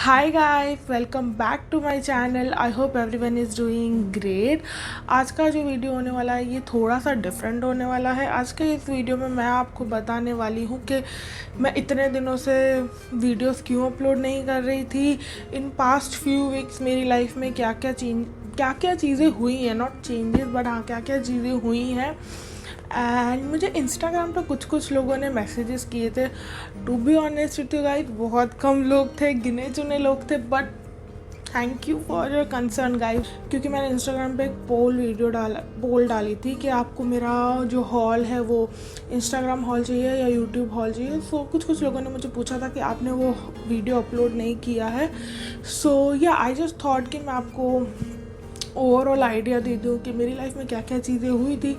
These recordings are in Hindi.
Hi guys, welcome back to my channel. I hope everyone is doing great. आज का जो वीडियो होने वाला है ये थोड़ा सा डिफरेंट होने वाला है। आज के इस वीडियो में मैं आपको बताने वाली हूँ कि मैं इतने दिनों से वीडियोस क्यों अपलोड नहीं कर रही थी। इन पास्ट फ्यू वीक्स मेरी लाइफ में क्या क्या चीज़ें हुई हैं, नॉट चेंजेस बट हाँ क्या क्या चीज़ें हुई हैं। एंड मुझे इंस्टाग्राम पे कुछ लोगों ने मैसेजेस किए थे। To be honest with you guys, बहुत कम लोग थे, गिने चुने लोग थे, but thank you for your concern guys. क्योंकि मैंने इंस्टाग्राम पे एक पोल डाली थी कि आपको मेरा जो हॉल है वो इंस्टाग्राम हॉल चाहिए या यूट्यूब हॉल चाहिए। सो कुछ लोगों ने मुझे पूछा था कि आपने वो वीडियो अपलोड नहीं किया है। सो या आई जस्ट थॉट कि मैं आपको ओवरऑल आइडिया दे दूँ कि मेरी लाइफ में क्या क्या चीज़ें हुई थी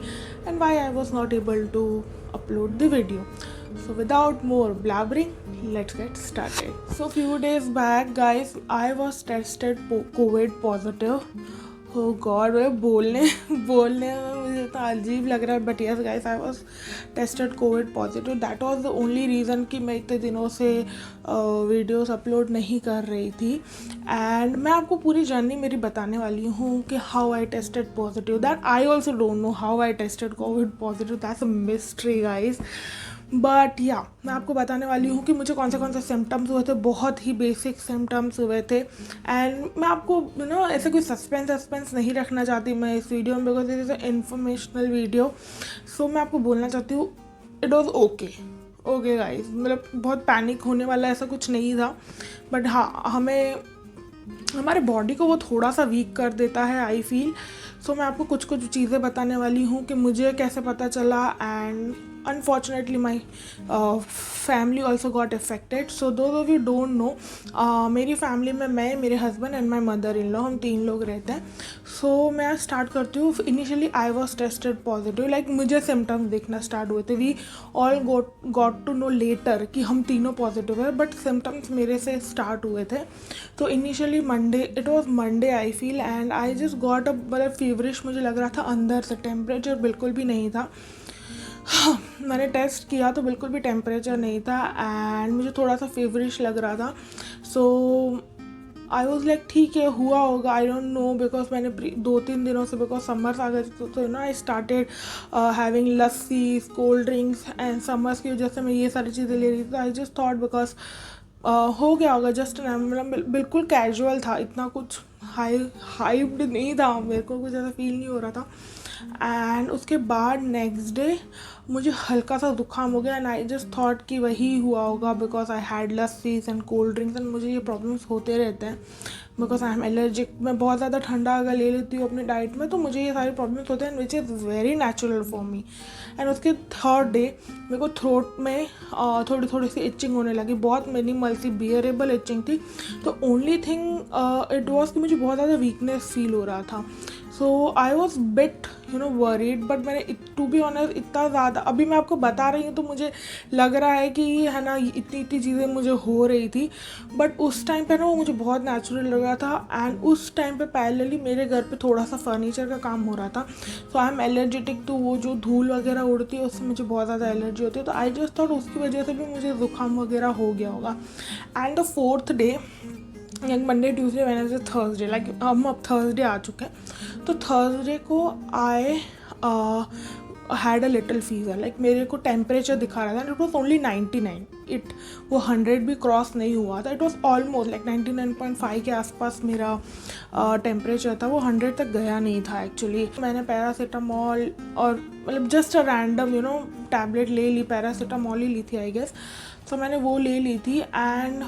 and why I was not able to upload the video. So without more blabbering, let's get started. So few days back guys, I was tested COVID positive. Oh God, वो बोलने में मुझे तो अजीब लग रहा है, but yes guys, I was tested Covid positive. That was the only reason कि मैं इतने दिनों से वीडियोस अपलोड नहीं कर रही थी। एंड मैं आपको पूरी जर्नी मेरी बताने वाली हूँ कि how I tasted positive. That I also don't know how I tasted Covid positive, that's a mystery guys. But या मैं आपको बताने वाली हूँ कि मुझे कौन से सिम्टम्स हुए थे। बहुत ही बेसिक सिम्टम्स हुए थे। एंड मैं आपको ऐसे कोई सस्पेंस नहीं रखना चाहती मैं इस वीडियो में, because it is a informational video. So मैं आपको बोलना चाहती हूँ इट वॉज ओके गाइस। मतलब बहुत पैनिक होने वाला ऐसा कुछ नहीं था, बट हाँ हमारे बॉडी को वो थोड़ा सा वीक कर देता है, आई फील। सो मैं आपको कुछ चीज़ें बताने वाली हूँ कि मुझे कैसे पता चला। And unfortunately my family also got affected. So those of you don't know, मेरी फैमिली में मैं, मेरे husband and my mother in law, हम 3 लोग रहते हैं। सो मैं स्टार्ट करती हूँ। Initially I was tested positive, like मुझे सिम्टम्स दिखना स्टार्ट हुए थे। We all got to know later कि हम तीनों पॉजिटिव है, बट सिम्टम्स मेरे से स्टार्ट हुए थे। तो initially it was Monday I feel, and I just got मतलब फीवरिश मुझे लग रहा था अंदर से। टेम्परेचर बिल्कुल भी नहीं था। मैंने टेस्ट किया तो बिल्कुल भी टेम्परेचर नहीं था एंड मुझे थोड़ा सा फेवरिश लग रहा था। सो आई वॉज लाइक ठीक है, हुआ होगा, आई डोंट नो। बिकॉज मैंने 2-3 दिनों से, बिकॉज समर्स आ गए तो I started having lassi, cold drinks, and summers की वजह से मैं ये सारी चीज़ें ले रही थी। आई जस्ट थॉट बिकॉज हो गया होगा, जस्ट मतलब बिल्कुल कैजुअल था, इतना कुछ हाइप्ड नहीं था, मेरे को कुछ ऐसा फील नहीं हो रहा था। एंड उसके बाद नेक्स्ट डे मुझे हल्का सा जुकाम हो गया एंड आई जस्ट थॉट कि वही हुआ होगा, because I had lassis and cold drinks. And मुझे ये प्रॉब्लम्स होते रहते हैं बिकॉज आई एम एलर्जिक। मैं बहुत ज़्यादा ठंडा अगर ले लेती हूँ अपनी डाइट में तो मुझे ये सारे प्रॉब्लम्स होते हैं, which is very natural for me. And उसके थर्ड डे मेरे को थ्रोट में थोड़ी सी इचिंग होने लगी, बहुत मिनिमल सी बियरेबल इचिंग थी। तो ओनली थिंग इट वॉज कि मुझे बहुत ज़्यादा वीकनेस फील हो रहा था। So I was bit worried, but मैंने टू बी ऑनेस्ट इतना ज़्यादा, अभी मैं आपको बता रही हूँ तो मुझे लग रहा है कि है ना इतनी चीज़ें मुझे हो रही थी, बट उस टाइम पे ना वो मुझे बहुत नेचुरल लग रहा था। एंड उस टाइम पे पैरेलली मेरे घर पे थोड़ा सा फर्नीचर का काम हो रहा था। सो आई एम एलर्जेटिक, तो वो जो धूल वगैरह उड़ती है उससे मुझे बहुत ज़्यादा एलर्जी होती है। तो आई जस्ट थॉट उसकी वजह से भी मुझे जुकाम वगैरह हो गया होगा। And the fourth day, Monday, Tuesday, Wednesday, Thursday, like हम अब थर्सडे आ चुके हैं। तो थर्सडे को I had a little fever, like मेरे को टेम्परेचर दिखा रहा था, इट वॉज ओनली 99। वो 100 भी क्रॉस नहीं हुआ था। इट वॉज ऑलमोस्ट लाइक 99.5 के आसपास मेरा टेम्परेचर था। वो 100 तक गया नहीं था एक्चुअली। मैंने पैरासीटामॉल और मतलब जस्ट अ रैंडम टैबलेट ले ली, पैरासीटामॉल ही ली थी आई गेस। तो मैंने वो ले ली थी and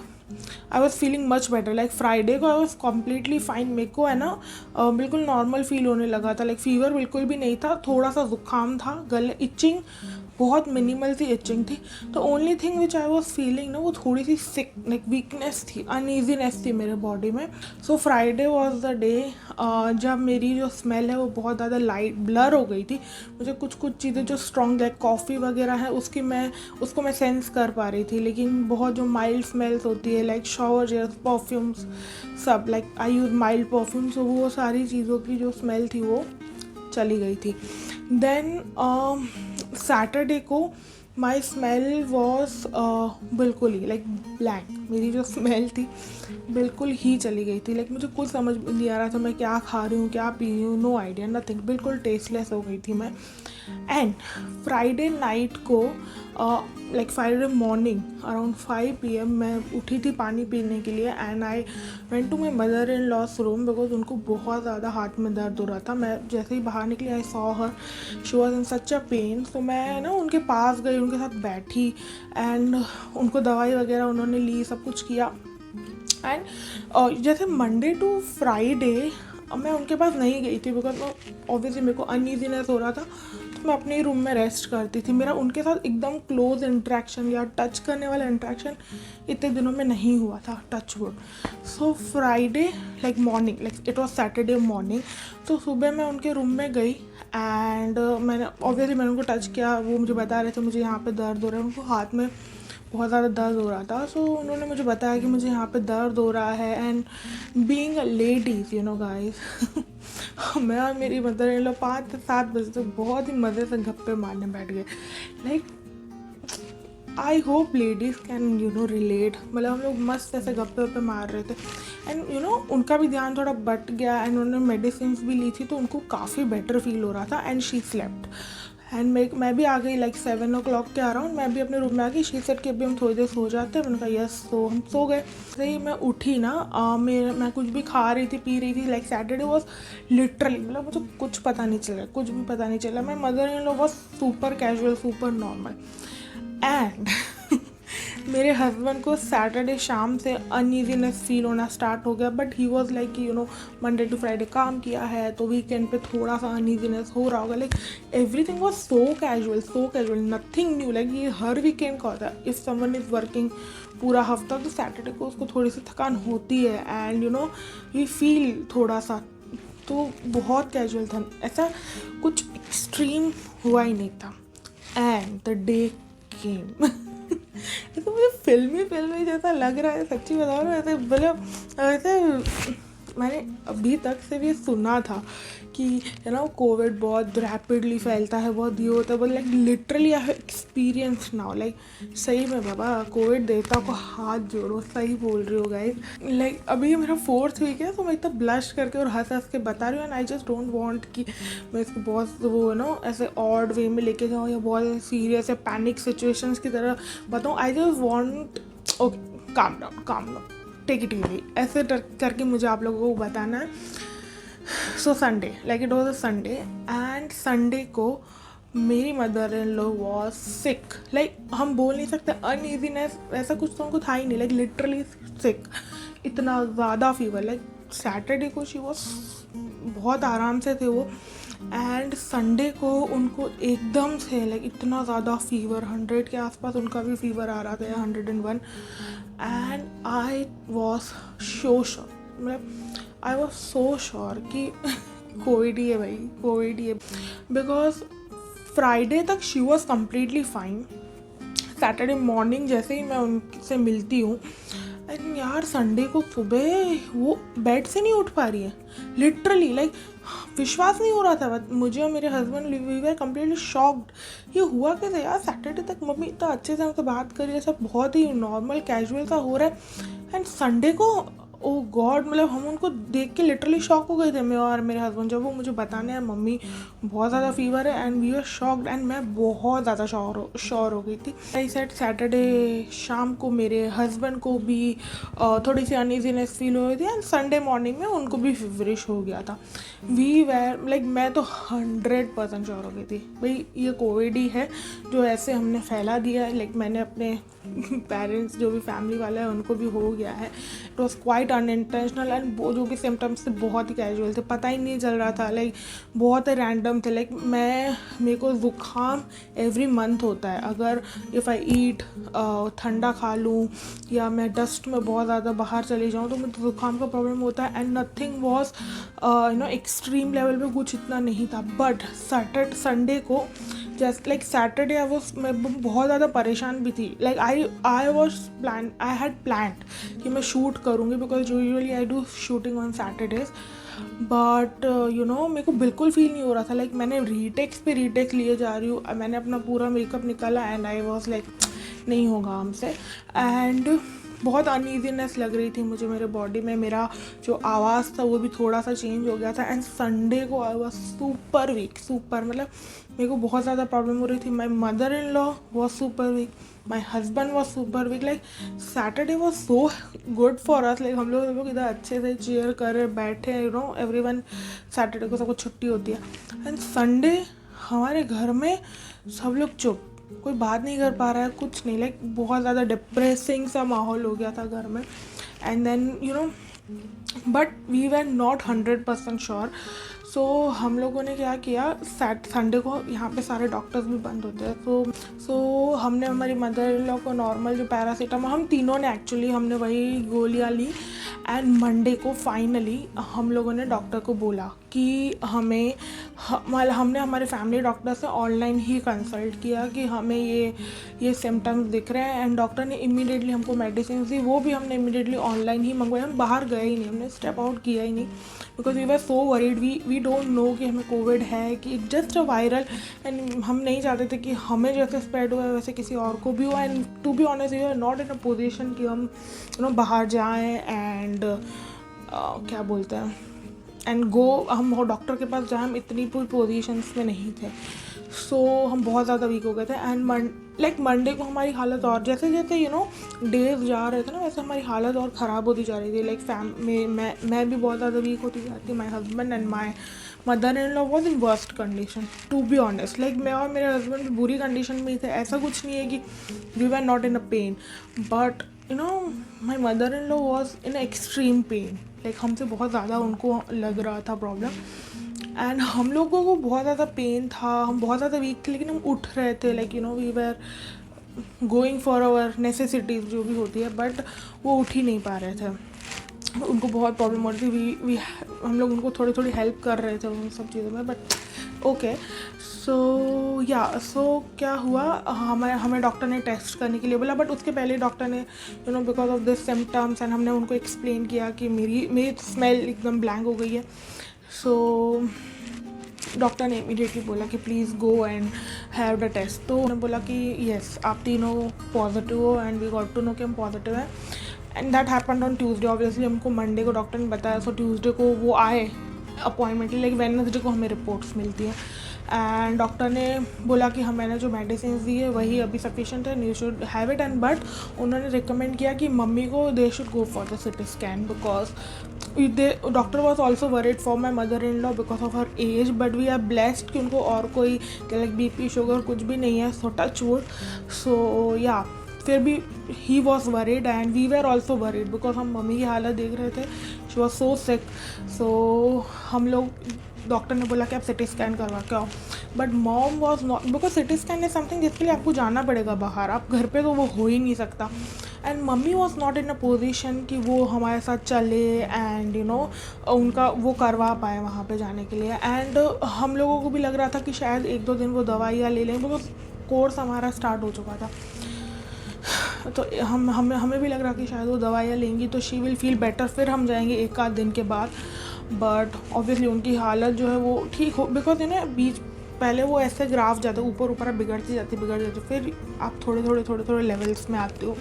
I was feeling much better. Like Friday को आई वॉज कम्प्लीटली फाइन। मेरे को है ना बिल्कुल नॉर्मल फील होने लगा था, लाइक फीवर बिल्कुल भी नहीं था, थोड़ा सा जुकाम था, गले इचिंग बहुत मिनिमल सी इचिंग थी। तो only thing which I was feeling ना वो थोड़ी सी सिक, लाइक वीकनेस थी, अनईजीनेस थी मेरे बॉडी में। So Friday was the day जब मेरी जो स्मेल है वो बहुत ज़्यादा लाइट ब्लर हो गई थी। मुझे कुछ चीज़ें जो स्ट्रॉन्ग लाइक कॉफ़ी वगैरह है उसको मैं सेंस कर पा रही थी, लेकिन बहुत जो माइल्ड स्मेल्स होती है लाइक शावर जेल्स, परफ्यूम्स, सब, like I use mild perfume, so वो सारी चीज़ों की जो स्मेल थी वो चली गई थी। देन सैटरडे को माई स्मेल वॉज बिल्कुल ही लाइक ब्लैंक। मेरी जो स्मेल थी बिल्कुल ही चली गई थी। लाइक मुझे कुछ समझ नहीं आ रहा था मैं क्या खा रही हूँ, क्या पी रही हूँ, नो आइडिया, नथिंग, बिल्कुल टेस्टलेस हो गई थी मैं। एंड फ्राइडे नाइट को like Friday morning around 5 PM मैं उठी थी पानी पीने के लिए, and I went to my mother in law's room because उनको बहुत ज़्यादा हाथ में दर्द हो रहा था। मैं जैसे ही बाहर निकली I saw her, she was in such a pain. तो मैं ना उनके पास गई, उनके साथ बैठी, एंड उनको दवाई वगैरह उन्होंने ली, सब कुछ किया। एंड जैसे मंडे टू फ्राइडे मैं उनके पास नहीं गई थी बिकॉज ऑब्वियसली मेरे को अनईजीनेस हो रहा था, तो मैं अपने रूम में रेस्ट करती थी। मेरा उनके साथ एकदम क्लोज इंट्रैक्शन या टच करने वाला इंट्रैक्शन इतने दिनों में नहीं हुआ था, touch wood. So Friday like morning, like it was Saturday morning, तो सुबह मैं उनके रूम में गई एंड मैंने उनको टच किया। वो मुझे बता रहे थे मुझे यहाँ पे दर्द हो रहा है, उनको हाथ में बहुत ज़्यादा दर्द हो रहा था। सो उन्होंने मुझे बताया कि मुझे यहाँ पे दर्द हो रहा है। And being a ladies you know guys, मैं और मेरी मदर इन लॉ 5 से 7 बजे तक बहुत ही मज़े से गप्पे मारने बैठ गए। Like I hope ladies can you know relate. मतलब हम लोग मस्त ऐसे गप्पे वप्पे मार रहे थे, एंड यू नो उनका भी ध्यान थोड़ा बट गया, एंड उन्होंने मेडिसिन भी ली थी तो उनको काफ़ी बेटर फील हो रहा था। एंड शी स्लेप्ट, एंड मैं भी आ गई लाइक 7 o'clock के अराउंड। मैं भी अपने रूम में आ गई। शी सेड कि अभी हम थोड़ी देर सो जाते हैं। मैंने कहा यस। तो हम सो गए। सही मैं उठी ना, मैं कुछ भी खा रही थी, पी रही थी। लाइक सैटरडे वॉज लिटरली, मतलब मुझे कुछ पता नहीं चला, कुछ भी पता नहीं चला। मैं mother in law was super casual, super normal. And मेरे हस्बैंड को सैटरडे शाम से अनईजीनेस फील होना स्टार्ट हो गया, बट ही वॉज लाइक कि you know Monday to Friday काम किया है तो वीकेंड पे थोड़ा सा अनईजीनेस हो रहा होगा। Like everything was so casual, nothing new. Like ये हर वीकेंड का होता है। इफ़ समवन इज़ वर्किंग पूरा हफ्ता तो सैटरडे को उसको थोड़ी सी थकान होती है, and you know we feel थोड़ा सा, तो बहुत कैजुअल था, ऐसा कुछ एक्सट्रीम हुआ ही नहीं था। एंड द डे केम। तो मुझे फिल्मी जैसा लग रहा है, सच्ची बता रहा हूँ। ऐसे मतलब ऐसे मैंने अभी तक से भी सुना था कि यू नो कोविड बहुत रैपिडली फैलता है, बहुत ये होता है, but like literally I have experience now. Like सही में बाबा कोविड देवता को हाथ जोड़ो, सही बोल रही हो गाइस। लाइक अभी मेरा 4th वीक है, तो मैं इतना ब्लश करके और हंस के बता रही हूँ, and I just don't want कि मैं इसको बहुत वो नो ऐसे ऑड वे में लेके जाऊँ या बहुत सीरियस या पैनिक सिचुएशंस की तरह बताऊँ। I just want okay calm down, take it easy, ऐसे करके मुझे आप लोगों को बताना है। So Sunday, like it was a Sunday, and Sunday को मेरी mother in law was sick. Like हम बोल नहीं सकते अनईजीनेस, ऐसा कुछ तो उनको था ही नहीं, लाइक लिटरली सिक, इतना ज़्यादा फीवर। लाइक सैटरडे को शी वॉज बहुत आराम से थे वो, एंड संडे को उनको एकदम से लाइक इतना ज़्यादा फीवर, 100 के आसपास उनका भी फीवर आ रहा था, 101। And I was so sure, मतलब आई वॉज सो श्योर कि कोविड ही है भाई, कोविड ही है। बिकॉज फ्राइडे तक she was completely fine. Saturday morning जैसे ही मैं उनसे मिलती हूँ, एंड यार संडे को सुबह वो बेड से नहीं उठ पा रही है, लिटरली। लाइक विश्वास नहीं हो रहा था मुझे और मेरे husband, we were completely shocked. ये हुआ कैसे यार, सैटरडे तक मम्मी इतना अच्छे से हमसे बात कर रही है, सब बहुत ही नॉर्मल कैजुअल सा हो रहा है, एंड संडे को ओ गॉड, मतलब हम उनको देख के लिटरली शॉक हो गए थे, मैं और मेरे हस्बैंड। जब वो मुझे बताने हैं मम्मी बहुत ज़्यादा फीवर है, and we are shocked, and मैं बहुत ज़्यादा श्योर हो गई थी। आई सेड सैटरडे शाम को मेरे हस्बैंड को भी थोड़ी सी अनईजीनेस फील हो रही थी, एंड संडे मॉर्निंग में उनको भी फीवरिश हो गया था। वी वेर लाइक मैं तो 100% श्योर हो गई थी भाई ये कोविड ही है जो ऐसे हमने फैला दिया है। लाइक मैंने अपने पेरेंट्स जो भी फैमिली वाले हैं उनको भी हो गया है। It was quite unintentional, and वो जो भी सिम्टम्स थे बहुत ही कैजुअल थे, पता ही नहीं चल रहा था। लाइक बहुत रैंडम थे। लाइक मेरे को ज़ुकाम एवरी मंथ होता है, अगर इफ़ आई ईट ठंडा खा लूँ या मैं डस्ट में बहुत ज़्यादा बाहर चली जाऊँ तो मुझे ज़ुकाम का प्रॉब्लम होता है, and nothing was you know extreme level पे कुछ इतना नहीं था। बट संडे को जस्ट लाइक सैटरडे मैं बहुत ज़्यादा परेशान भी थी. लाइक आई हैड प्लान्ड कि मैं शूट करूँगी because usually I do shooting on Saturdays. But मेरे को बिल्कुल फील नहीं हो रहा था. लाइक मैंने रीटेक्स पे रीटेक्स लिए जा रही हूँ. मैंने अपना पूरा मेकअप निकाला एंड आई वॉज लाइक नहीं होगा हमसे. एंड बहुत अनईजीनेस लग रही थी मुझे मेरे बॉडी में. मेरा जो आवाज़ था वो भी थोड़ा सा चेंज हो गया था. एंड संडे को आई वॉज सुपर वीक. मतलब मेरे को बहुत ज़्यादा प्रॉब्लम हो रही थी. My mother in law was super weak, my husband was super weak. Like Saturday was so good for us. Like हम लोग इधर अच्छे से चेयर कर बैठे, एवरीवन सैटरडे को सबको छुट्टी होती है. एंड संडे हमारे घर में सब लोग चुप, कोई बात नहीं कर पा रहा है, कुछ नहीं. लाइक बहुत ज़्यादा डिप्रेसिंग सा माहौल हो गया था घर में. And then but we were not 100% sure. So हम लोगों ने क्या किया, संडे को यहाँ पे सारे डॉक्टर्स भी बंद होते हैं. सो हमने हमारी मदर इन लॉ को नॉर्मल जो पैरासीटामोल, हम तीनों ने एक्चुअली हमने वही गोलियाँ ली. एंड मंडे को फाइनली हम लोगों ने डॉक्टर को बोला कि हमने हमारे फैमिली डॉक्टर से ऑनलाइन ही कंसल्ट किया कि हमें ये सिम्टम्स दिख रहे हैं. एंड डॉक्टर ने इमीडिएटली हमको मेडिसिन दी, वो भी हमने इमीडिएटली ऑनलाइन ही मंगवाई. हम बाहर गए ही नहीं, हमने स्टेप आउट किया ही नहीं because we were so worried. We don't know कि हमें कोविड है कि जस्ट अ वायरल. एंड हम नहीं चाहते थे कि हमें जैसे स्प्रेड हुआ है वैसे किसी और को भी हुआ. And to be honest we are not in a position कि हम बाहर जाएँ एंड क्या बोलते हैं एंड हम डॉक्टर के पास जाएँ. हम इतनी पूरी पोजीशंस में नहीं थे. सो हम बहुत ज़्यादा वीक हो गए थे. एंड मंडे को हमारी हालत और जैसे डेज जा रहे थे ना, वैसे हमारी हालत और ख़राब होती जा रही थी. लाइक मैं भी बहुत ज़्यादा वीक होती जा रही थी. My husband and my mother in law was in worst condition to be honest. Like मैं और मेरे हस्बैंड भी बुरी कंडीशन में ही थे. ऐसा कुछ नहीं है कि we were not in a pain, but my mother in law was in extreme pain. Like हमसे बहुत ज़्यादा उनको लग रहा था प्रॉब्लम. एंड हम लोगों को बहुत ज़्यादा पेन था, हम बहुत ज़्यादा वीक थे, लेकिन हम उठ रहे थे. Like we were going for our necessities जो भी होती है, बट वो उठ ही नहीं पा रहे थे. उनको बहुत प्रॉब्लम हो रही थी. हम लोग उनको थोड़ी थोड़ी हेल्प कर रहे थे उन सब चीज़ों में. बट ओके, सो क्या हुआ, हमें डॉक्टर ने टेस्ट करने के लिए बोला. बट उसके पहले डॉक्टर ने because of this symptoms and हमने उनको एक्सप्लेन किया कि मेरी स्मेल एकदम ब्लैंक हो गई है. सो डॉक्टर ने इमीडिएटली बोला कि please go and have the test. तो उन्होंने बोला कि येस आप तीनों पॉजिटिव हो. And we got to know कि हम पॉजिटिव हैं. And that happened on Tuesday. Obviously हमको मंडे को डॉक्टर ने बताया. सो ट्यूसडे को वो आए अपॉइंटमेंट, लाइक वेडनेसडे को हमें रिपोर्ट्स मिलती हैं. एंड डॉक्टर ने बोला कि मैंने जो मेडिसिन दी है वही अभी सफिशेंट है, you should have it. And but उन्होंने रिकमेंड किया कि मम्मी को they should go for the CT scan because doctor was also worried for my mother in law because of her age. But we are blessed कि उनको और कोई लाइक BP शुगर कुछ भी नहीं है. सो टच वुड. सो या फिर भी he was worried and we were also worried because हम मम्मी की हालत देख रहे थे. शी वॉज सो सिक. सो हम लोग डॉक्टर ने बोला कि आप सिटी स्कैन करवा के आओ. But mom was not, because CT scan is something जिसके लिए आपको जाना पड़ेगा बाहर. आप घर पे तो वो हो ही नहीं सकता. And mummy was not in a position कि वो हमारे साथ चले एंड उनका वो करवा पाए वहाँ पे जाने के लिए. एंड हम लोगों को भी लग रहा था कि शायद 1-2 दिन वो दवाइयाँ ले लें बिकॉज कोर्स हमारा स्टार्ट हो चुका था. तो हमें भी लग रहा कि शायद वो दवाइयाँ लेंगी तो शी विल फील बेटर, फिर हम जाएंगे 1-8 दिन के बाद. बट ऑब्वियसली उनकी हालत जो है वो ठीक हो बिकॉज बीच पहले वो ऐसे ग्राफ जाते ऊपर बिगड़ती जाती फिर आप थोड़े लेवल्स में आते हो.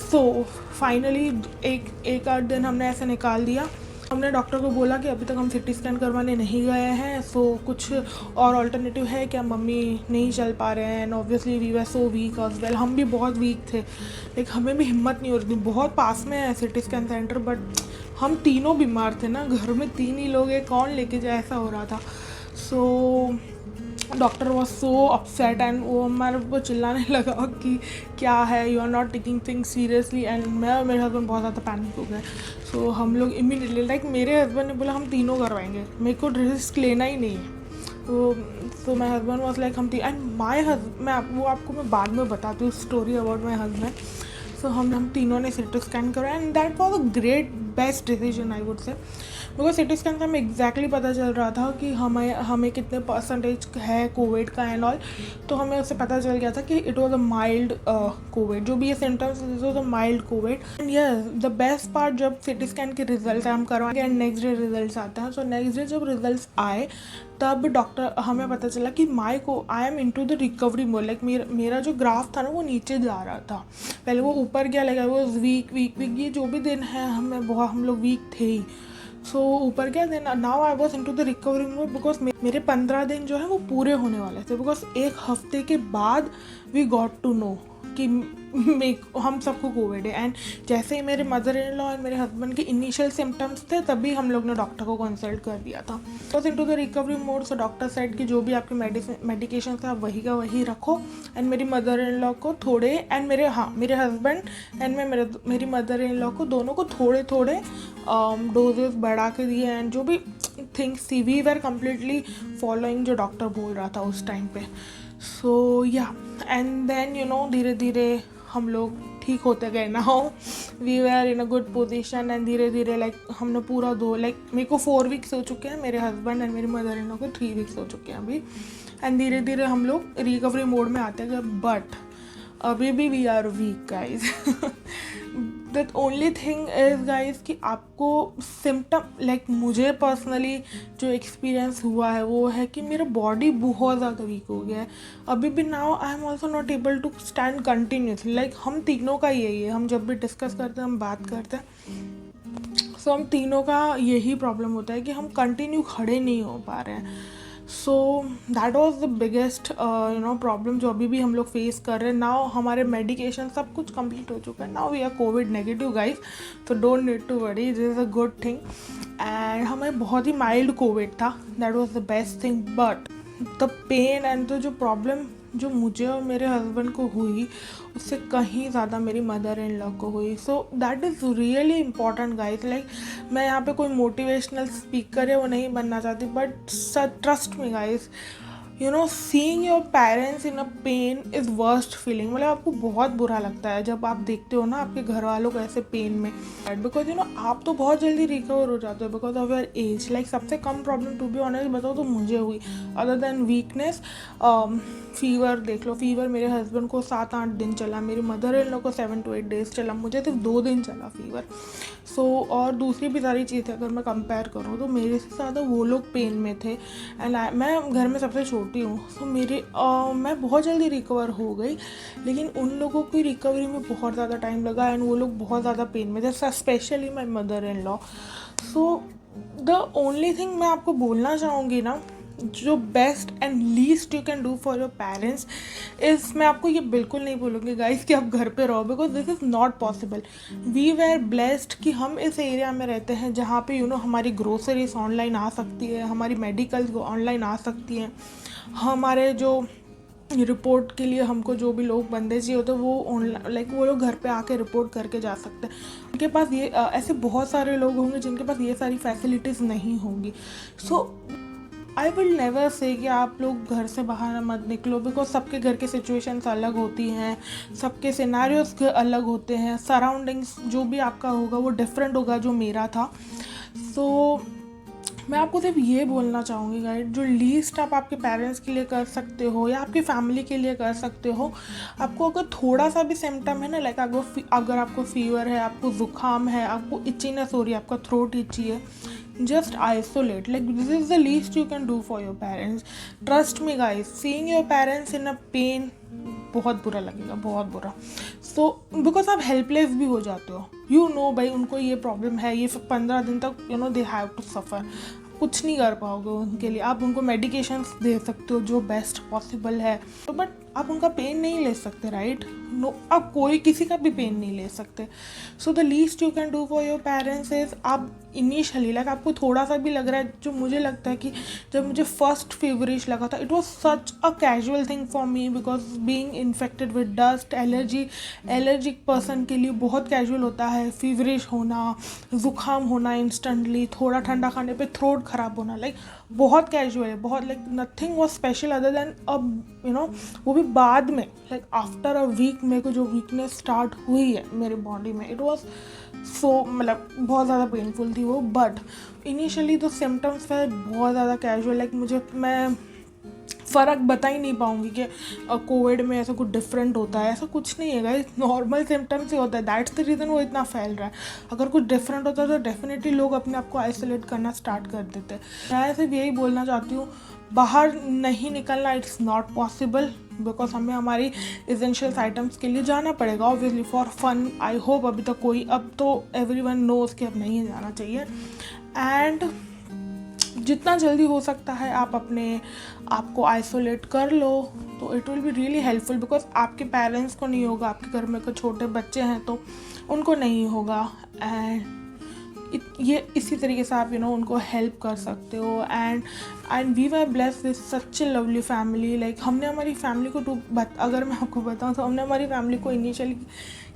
सो फाइनली 1-8 दिन हमने ऐसे निकाल दिया. हमने डॉक्टर को बोला कि अभी तक हम सिटी स्कैन करवाने नहीं गए हैं. सो कुछ और अल्टरनेटिव है क्या, मम्मी नहीं चल पा रहे हैं. And obviously we were so weak as well. हम भी बहुत वीक थे. लाइक हमें भी हिम्मत नहीं हो रही थी. बहुत पास में है सिटी स्कैन सेंटर बट हम तीनों बीमार थे ना, घर में 3 ही लोग हैं, कौन लेके जाए, ऐसा हो रहा था. So doctor was so upset and वो हमारे को चिल्लाने लगा कि क्या है, you are not taking things seriously. And मैं और मेरे हस्बैंड बहुत ज़्यादा पैनिक हो गए. सो हम लोग इमीडिएटली लाइक मेरे हस्बैंड ने बोला हम तीनों करवाएंगे, मेरे को रिस्क लेना ही नहीं है. तो माई हस्बैंड वॉज लाइक हम एंड माई हस्बैंड आपको मैं बाद में बताती हूँ स्टोरी अबाउट माई हस्बैंड. सो हम तीनों ने सिटी स्कैन करवाया and that was a great best decision I would say, because CT scan से हमें एग्जैक्टली पता चल रहा था कि हमें कितने परसेंटेज है कोविड का एंड ऑल। तो हमें उससे पता चल गया था कि it was a mild Covid, जो भी ये symptoms it was a mild Covid. And yes, the best part, जब सिटी स्कैन के रिजल्ट हम करवाएंगे एंड नेक्स्ट डे रिजल्ट आते हैं, सो नेक्स्ट डे जब रिजल्ट आए तब डॉक्टर हमें पता चला कि I am into the recovery mode. Like मेरा जो ग्राफ था ना वो नीचे जा रहा था, पहले वो ऊपर गया, लगा वो वीक ये जो भी दिन है हम लोग वीक थे ही, सो ऊपर गया। Then now I was into the recovery mode, because मेरे 15 दिन जो है वो पूरे होने वाले थे, बिकॉज एक हफ्ते के बाद वी गॉट टू नो कि हम सबको कोविड है। एंड जैसे ही मेरे मदर इन लॉ और मेरे हस्बैंड के इनिशियल सिम्टम्स थे तभी हम लोग ने डॉक्टर को कंसल्ट कर दिया था। तो into the recovery mode, so doctor said कि जो भी आपके मेडिकेशन है आप वही का वही रखो। एंड मेरी मदर इन लॉ को थोड़े, एंड मेरे हस्बैंड एंड मेरी मदर इन लॉ को दोनों को थोड़े थोड़े डोजेस बढ़ा के दिए। एंड जो भी थिंग्स थी वी वर कम्प्लीटली फॉलोइंग जो डॉक्टर बोल रहा था उस टाइम पे। सो या, एंड देन धीरे धीरे हम लोग ठीक होते गए। Now we were in a good position and धीरे धीरे लाइक हमने पूरा मेरे को 4 वीक्स हो चुके हैं, मेरे हस्बैंड एंड मेरी मदर इन लॉ को 3 वीक्स हो चुके हैं अभी। एंड धीरे धीरे हम लोग रिकवरी मोड में आते गए, बट अभी भी we are weak guys. The only thing is guys कि आपको सिम्टम, लाइक मुझे पर्सनली जो एक्सपीरियंस हुआ है वो है कि मेरा बॉडी बहुत ज़्यादा वीक हो गया है अभी भी। Now I am also not able to stand continuously, like हम तीनों का यही है, हम जब भी डिस्कस करते हैं, हम बात करते हैं, सो हम तीनों का यही प्रॉब्लम होता है कि हम कंटिन्यू खड़े नहीं हो पा रहे हैं। So that was the biggest problem जो अभी भी हम लोग फेस कर रहे हैं। नाउ हमारे मेडिकेशन सब कुछ कंप्लीट हो चुका है, now we are covid negative guys, तो don't need to worry, this is a good thing. And हमें बहुत ही माइल्ड कोविड था, that was the best thing, but the pain and the जो प्रॉब्लम जो मुझे और मेरे हस्बैंड को हुई उससे कहीं ज़्यादा मेरी मदर इन लॉ को हुई। So that is really important guys. Like मैं यहाँ पे कोई मोटिवेशनल स्पीकर है वो नहीं बनना चाहती, but trust me guys, seeing your parents in a pain is worst feeling. मतलब आपको बहुत बुरा लगता है जब आप देखते हो ना आपके घर वालों को ऐसे पेन में, बिकॉज आप तो बहुत जल्दी रिकवर हो जाते हो because of your age. Like सबसे कम प्रॉब्लम टू बी ऑनेस्ट बताओ तो मुझे हुई, अदर देन वीकनेस, फीवर देख लो, फीवर मेरे हस्बैंड को 7-8 दिन चला, मेरी मदर इन लॉ को 7 to 8 days चला, मुझे सिर्फ 2 दिन चला फीवर। सो और दूसरी भी सारी चीज़ें अगर मैं कंपेयर करूँ तो मेरे से ज़्यादा वो लोग पेन में थे। एंड मैं घर में सबसे छोटी हूँ, सो मैं बहुत जल्दी रिकवर हो गई, लेकिन उन लोगों की रिकवरी में बहुत ज़्यादा टाइम लगा एंड वो लोग बहुत ज़्यादा पेन में थे, specially my mother in law. So the only thing मैं आपको बोलना चाहूँगी ना, जो best and least you can do for your parents is, मैं आपको ये बिल्कुल नहीं बोलूँगी गाइस कि आप घर पे रहो, because this is not possible. We were blessed कि हम इस एरिया में रहते हैं जहाँ पे हमारी ग्रोसरीज ऑनलाइन आ सकती है, हमारी मेडिकल्स ऑनलाइन आ सकती हैं, हमारे जो रिपोर्ट के लिए हमको जो भी लोग बंदे चाहिए होते हैं वो ऑनलाइन, लाइक वो लोग घर पे आके रिपोर्ट करके जा सकते हैं। उनके पास ये ऐसे बहुत सारे लोग होंगे जिनके पास ये सारी फैसिलिटीज़ नहीं होंगी। सो आई विल नेवर से कि आप लोग घर से बाहर मत निकलो, बिकॉज सबके घर के सिचुएशंस अलग होती हैं, सबके सिनेरियोज अलग होते हैं, सराउंडिंग्स जो भी आपका होगा वो डिफरेंट होगा जो मेरा था। सो मैं आपको सिर्फ ये बोलना चाहूँगी गाइड, जो लीस्ट आप आपके पेरेंट्स के लिए कर सकते हो या आपकी फैमिली के लिए कर सकते हो, आपको अगर थोड़ा सा भी सिम्टम है ना, लाइक अगर आपको फीवर है, आपको ज़ुकाम है, आपको इचीनेस हो रही है, आपका थ्रोट इची है, just isolate. Like this is the least you can do for your parents. Trust me guys, seeing your parents in a pain बहुत बुरा लगेगा, बहुत बुरा। सो बिकॉज आप हेल्पलेस भी हो जाते हो, भाई उनको ये प्रॉब्लम है, ये 15 दिन तक दे हैव टू सफ़र, कुछ नहीं कर पाओगे उनके लिए। आप उनको मेडिकेशंस दे सकते हो जो बेस्ट पॉसिबल है, तो बट आप उनका पेन नहीं ले सकते, राइट? नो, आप कोई किसी का भी पेन नहीं ले सकते। So the least you can do for your parents is, आप इनिशियली लाइक आपको थोड़ा सा भी लग रहा है, जो मुझे लगता है कि जब मुझे फर्स्ट फीवरिश लगा था, it was such a casual thing for me, because being infected with dust, allergic person के लिए बहुत कैजुअल होता है फीवरिश होना, ज़ुकाम होना इंस्टेंटली, थोड़ा ठंडा खाने पे थ्रोट ख़राब होना, लाइक बहुत कैजुअल है, बहुत like nothing was special other than अब वो भी बाद में, लाइक आफ्टर अ वीक मेरे को जो वीकनेस स्टार्ट हुई है मेरे बॉडी में, इट वॉज सो मतलब बहुत ज़्यादा पेनफुल थी वो, बट इनिशियली तो सिम्टम्स थे बहुत ज़्यादा कैजुअल, लाइक मैं फ़र्क बता ही नहीं पाऊँगी कि कोविड में ऐसा कुछ डिफरेंट होता है, ऐसा कुछ नहीं है गाइस, नॉर्मल सिम्टम्स ही होता है, दैट्स द रीज़न वो इतना फैल रहा है। अगर कुछ डिफरेंट होता तो डेफिनेटली लोग अपने आप को आइसोलेट करना स्टार्ट कर देते। मैं सिर्फ यही बोलना चाहती हूँ, बाहर नहीं निकलना, इट्स नॉट पॉसिबल, बिकॉज हमें हमारी इसेंशियल्स आइटम्स के लिए जाना पड़ेगा obviously for fun. I hope अभी तक कोई, अब तो एवरीवन नोज़ कि अब नहीं जाना चाहिए। एंड जितना जल्दी हो सकता है आप अपने आप को आइसोलेट कर लो तो it will be really helpful, because आपके पेरेंट्स को नहीं होगा, आपके घर में कोई छोटे बच्चे हैं तो उनको नहीं होगा, एंड ये इसी तरीके से आप उनको हेल्प कर सकते हो। And we were blessed with such a lovely family, like हमने हमारी फैमिली को अगर मैं आपको बताऊँ तो हमने हमारी फैमिली को इनिशियली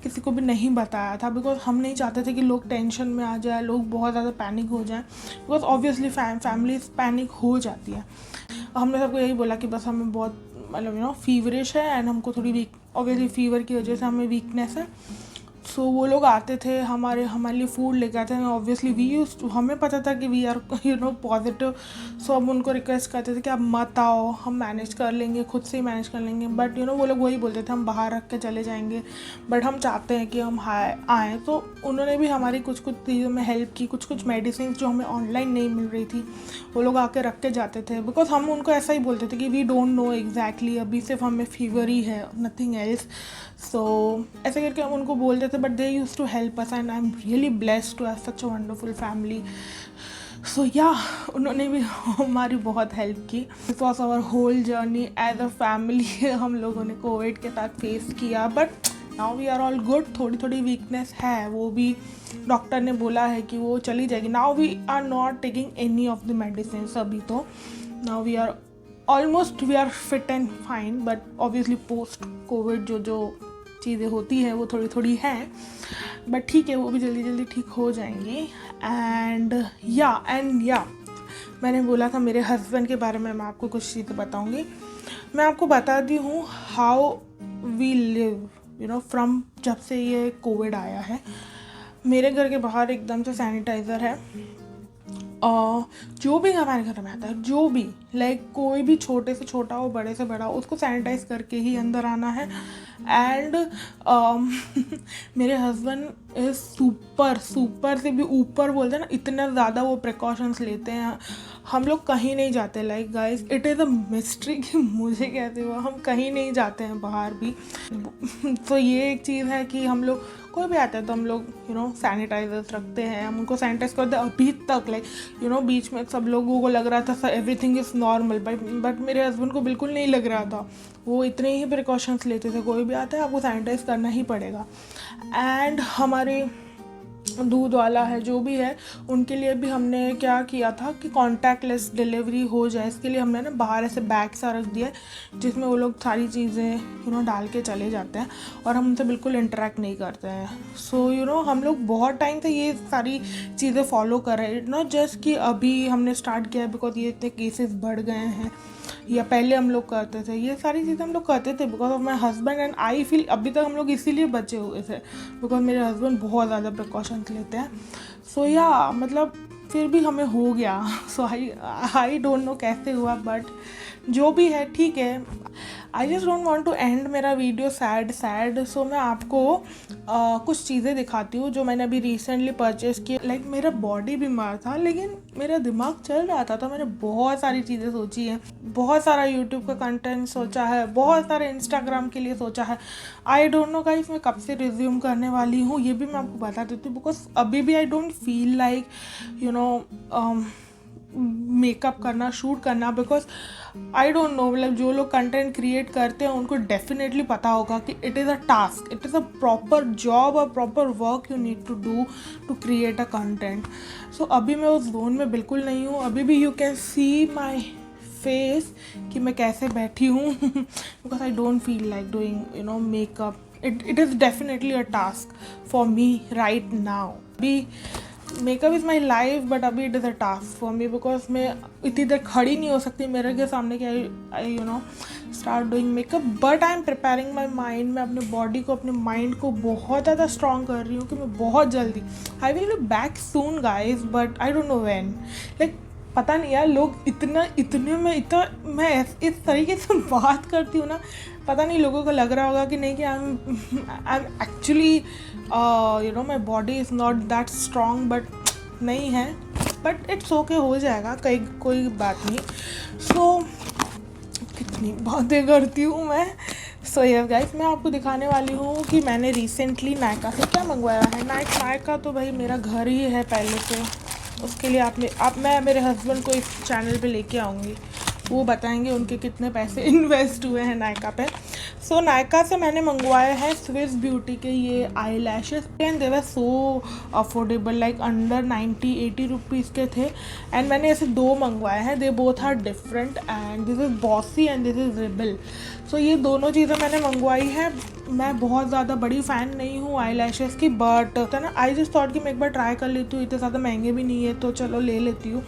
किसी को भी नहीं बताया था, बिकॉज हम नहीं चाहते थे कि लोग टेंशन में आ जाए, लोग बहुत ज़्यादा पैनिक हो जाएं, बिकॉज ऑब्वियसली फैमिली पैनिक हो जाती है। हमने सबको यही बोला कि बस हमें बहुत मतलब फीवरिश है एंड हमको थोड़ी वीक, ऑब्वियसली फीवर की वजह से हमें वीकनेस है। सो वो लोग आते थे हमारे लिए फूड लेके आते थे, ऑब्वियसली हमें पता था कि वी आर पॉजिटिव, सो हम उनको रिक्वेस्ट करते थे कि आप मत आओ, हम मैनेज कर लेंगे, खुद से ही मैनेज कर लेंगे, बट वो लोग वही बोलते थे हम बाहर रख के चले जाएंगे, बट हम चाहते हैं कि हम आएँ। तो उन्होंने भी हमारी कुछ चीज़ों में हेल्प की, कुछ मेडिसिन जो हमें ऑनलाइन नहीं मिल रही थी वो लोग आके रख के जाते थे, बिकॉज हम उनको ऐसा ही बोलते थे कि वी डोंट नो एग्जैक्टली, अभी सिर्फ हमें फीवर ही है, नथिंग एल्स। सो ऐसे करके हम उनको बोलते थे, but they use to help us and I am really blessed to have such a wonderful family. So yeah उन्होंने भी हमारी बहुत हेल्प की। This was our whole journey as a family हम लोगों ने कोविड के साथ फेस किया, but now we are all good. थोड़ी थोड़ी वीकनेस है, वो भी डॉक्टर ने बोला है कि वो चली जाएगी। Now we are not taking any of the medicine अभी, तो now we are almost we are fit and fine, but obviously post Covid जो चीज़ें होती हैं वो थोड़ी थोड़ी हैं, बट ठीक है, वो भी जल्दी जल्दी ठीक हो जाएंगी। एंड या मैंने बोला था मेरे हस्बैंड के बारे में मैं आपको कुछ चीज़ें बताऊंगी। मैं आपको बताती हूँ हाउ वी लिव फ्रॉम जब से ये कोविड आया है। मेरे घर के बाहर एकदम से सैनिटाइज़र है, जो भी हमारे घर में आता है, जो भी लाइक कोई भी छोटे से छोटा हो बड़े से बड़ा, उसको सैनिटाइज करके ही अंदर आना है। एंड मेरे हस्बैंड इज सुपर से भी ऊपर बोलते हैं ना, इतना ज़्यादा वो प्रिकॉशंस लेते हैं। हम लोग कहीं नहीं जाते, like guys it is a mystery कि मुझे कहते हुआ हम कहीं नहीं जाते हैं बाहर भी। तो ये एक चीज़ है कि हम लोग कोई भी आता है तो हम लोग सैनिटाइजर्स रखते हैं, हम उनको सैनिटाइज करते हैं अभी तक। लाइक बीच में सब लोगों को लग रहा था एवरीथिंग इज़ नॉर्मल, बट मेरे हस्बैंड को बिल्कुल नहीं लग रहा था। वो इतने ही प्रिकॉशंस लेते थे, कोई भी आता है आपको सैनिटाइज करना ही पड़ेगा। एंड हमारे दूध वाला है जो भी है, उनके लिए भी हमने क्या किया था कि कॉन्टैक्टलेस डिलीवरी हो जाए, इसके लिए हमने ना बाहर ऐसे बैग सा रख दिया है जिसमें वो लोग सारी चीज़ें डाल के चले जाते हैं और हम उनसे बिल्कुल इंटरेक्ट नहीं करते हैं। सो हम लोग बहुत टाइम से ये सारी चीज़ें फॉलो कर रहे हैं, नॉट जस्ट कि अभी हमने स्टार्ट किया बिकॉज ये इतने केसेस बढ़ गए हैं, या पहले हम लोग करते थे। ये सारी चीज़ें हम लोग करते थे because of my husband and I feel अभी तक हम लोग इसीलिए बचे हुए थे बिकॉज मेरे हस्बैंड बहुत ज़्यादा प्रिकॉशंस लेते हैं। सो या मतलब फिर भी हमें हो गया। सो आई डोंट नो कैसे हुआ, बट जो भी है ठीक है। I just don't want to end मेरा वीडियो सैड। सो मैं आपको कुछ चीज़ें दिखाती हूँ जो मैंने अभी रिसेंटली परचेज़ की। लाइक मेरा बॉडी बीमार था लेकिन मेरा दिमाग चल रहा था, तो मैंने बहुत सारी चीज़ें सोची हैं, बहुत सारा यूट्यूब का कंटेंट सोचा है, बहुत सारे इंस्टाग्राम के लिए सोचा है। आई डोंट नो गाइस मैं कब से रिज्यूम करने वाली हूँ ये भी मैं आपको बता देती हूँ, बिकॉज अभी भी आई डोंट फील लाइक मेकअप करना, शूट करना, बिकॉज आई डोंट नो, मतलब जो लोग कंटेंट क्रिएट करते हैं उनको डेफिनेटली पता होगा कि it is a task, it is a proper job, a proper work you need to do to create a content. So अभी मैं उस जोन में बिल्कुल नहीं हूँ। अभी भी you can see my face कि मैं कैसे बैठी हूँ because I don't feel like doing makeup. It is definitely a task for me right now. अभी makeup is my life, but अभी it is a task for me because मैं इतनी देर खड़ी नहीं हो सकती मिरर के सामने कि I start doing makeup, but I am preparing my mind. मैं अपने बॉडी को, अपने माइंड को बहुत ज़्यादा स्ट्रॉन्ग कर रही हूँ कि मैं बहुत जल्दी, आई will be back soon guys, but I don't know when. Like पता नहीं यार, लोग मैं इस तरीके से बात करती हूँ ना, पता नहीं लोगों को लग रहा होगा कि नहीं कि I am actually my body is not that strong, but नहीं है, बट इट्स ओके, हो जाएगा, कोई बात नहीं। सो कितनी बातें करती हूँ मैं। सो यस गाइस, मैं आपको दिखाने वाली हूँ कि मैंने रिसेंटली नायका से क्या मंगवाया है। नायका तो भाई मेरा घर ही है पहले से, उसके लिए मैं मेरे हस्बैंड को इस चैनल पे लेके आऊँगी, वो बताएंगे उनके कितने पैसे इन्वेस्ट हुए हैं नायका पे। सो नायका से मैंने मंगवाया है स्विस ब्यूटी के ये eyelashes, and they were so affordable, like under 90-80 rupees के थे। एंड मैंने ऐसे 2 मंगवाए हैं, they both are different, and this is bossy and this is rebel. So ये दोनों चीज़ें मैंने मंगवाई है। मैं बहुत ज़्यादा बड़ी फ़ैन नहीं हूँ आई लैशेस की, बट है ना, आई जस्ट थॉट कि मैं एक बार ट्राई कर लेती हूँ, इतने ज़्यादा महंगे भी नहीं है तो चलो ले लेती हूँ।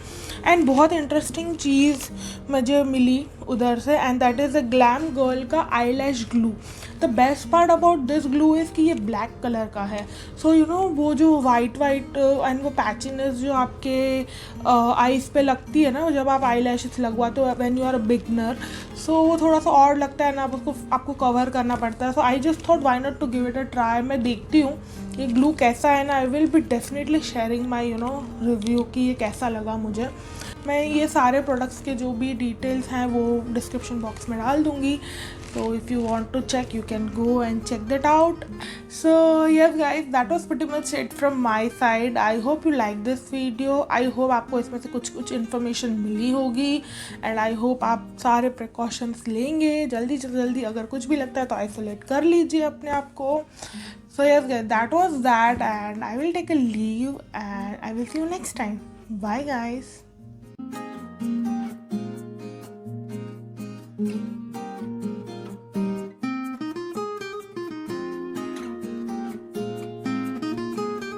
एंड बहुत इंटरेस्टिंग चीज़ मुझे मिली उधर से, and that is a glam girl का eyelash glue. The best part about this glue is कि ये ब्लैक कलर का है। सो यू नो वो जो वाइट एंड वो पैचिनेस जो आपके आईज़ पे लगती है ना जब आप आई लैशेस लगवाते हो when you are a beginner, so वो थोड़ा सा और लगता है ना, आपको कवर करना पड़ता है। So I just thought why not to give it a try. मैं देखती हूँ ये ग्लू कैसा है ना, I will be definitely sharing my review कि ये कैसा लगा मुझे। मैं ये सारे प्रोडक्ट्स के जो भी डिटेल्स हैं वो डिस्क्रिप्शन बॉक्स में डाल दूँगी, so if you want to check you can go and check that out. So yes guys, that was pretty much it from my side. I hope you like this video. I hope आपको इसमें से कुछ इन्फॉर्मेशन मिली होगी, एंड आई होप आप सारे प्रिकॉशंस लेंगे जल्दी से जल्दी। अगर कुछ भी लगता है तो आइसोलेट कर लीजिए अपने आप को। So yes guys, that was that, and I will take a leave and I will see you next time. Bye guys.